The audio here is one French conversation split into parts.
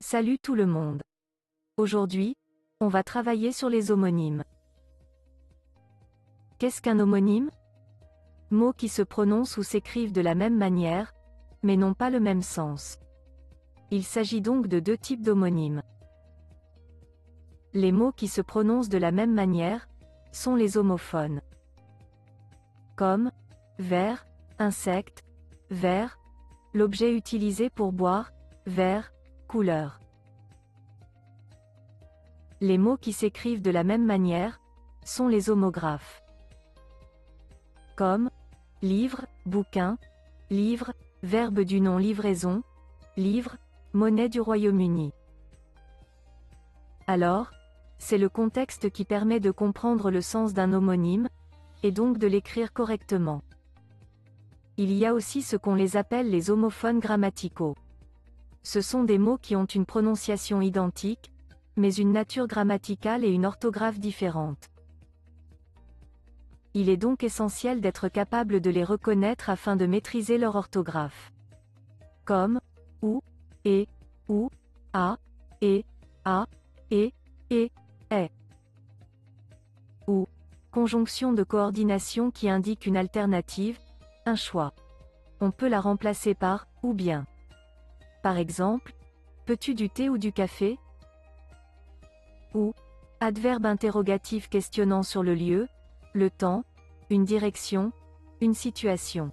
Salut tout le monde. Aujourd'hui, on va travailler sur les homonymes. Qu'est-ce qu'un homonyme? Mots qui se prononcent ou s'écrivent de la même manière, mais n'ont pas le même sens. Il s'agit donc de deux types d'homonymes. Les mots qui se prononcent de la même manière sont les homophones. Comme verre, insecte, verre, l'objet utilisé pour boire, verre, couleur. Les mots qui s'écrivent de la même manière sont les homographes. Comme livre, bouquin, livre, verbe du nom livraison, livre, monnaie du Royaume-Uni. Alors, c'est le contexte qui permet de comprendre le sens d'un homonyme, et donc de l'écrire correctement. Il y a aussi ce qu'on les appelle les homophones grammaticaux. Ce sont des mots qui ont une prononciation identique, mais une nature grammaticale et une orthographe différentes. Il est donc essentiel d'être capable de les reconnaître afin de maîtriser leur orthographe. Comme ou, et, ou, a, et, est. Ou, conjonction de coordination qui indique une alternative, un choix. On peut la remplacer par ou bien. Par exemple, peux-tu du thé ou du café? Ou, adverbe interrogatif questionnant sur le lieu, le temps, une direction, une situation.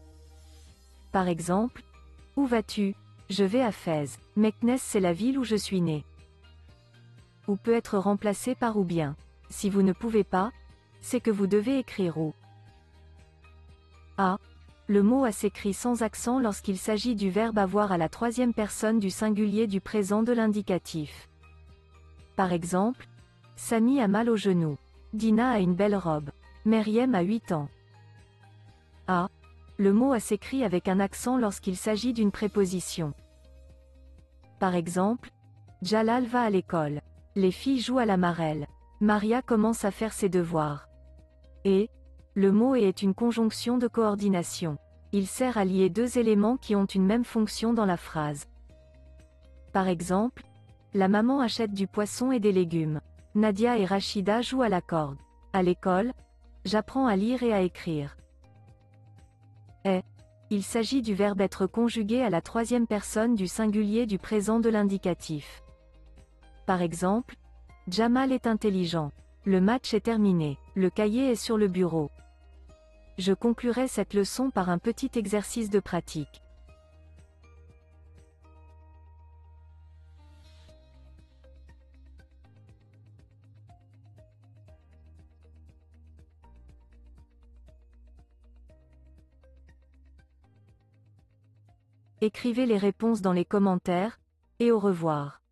Par exemple, où vas-tu? Je vais à Fès. Meknès, c'est la ville où je suis né. Ou peut être remplacé par ou bien. Si vous ne pouvez pas, c'est que vous devez écrire ou. A. Le mot a s'écrit sans accent lorsqu'il s'agit du verbe avoir à la troisième personne du singulier du présent de l'indicatif. Par exemple, Samy a mal au genou. Dina a une belle robe. Meriem a 8 ans. A. Le mot a s'écrit avec un accent lorsqu'il s'agit d'une préposition. Par exemple, Jalal va à l'école. Les filles jouent à la marelle. Maria commence à faire ses devoirs. Et, le mot est une conjonction de coordination. Il sert à lier deux éléments qui ont une même fonction dans la phrase. Par exemple, la maman achète du poisson et des légumes. Nadia et Rachida jouent à la corde. À l'école, j'apprends à lire et à écrire. Il s'agit du verbe être conjugué à la troisième personne du singulier du présent de l'indicatif. Par exemple, Jamal est intelligent. Le match est terminé. Le cahier est sur le bureau. Je conclurai cette leçon par un petit exercice de pratique. Écrivez les réponses dans les commentaires, et au revoir.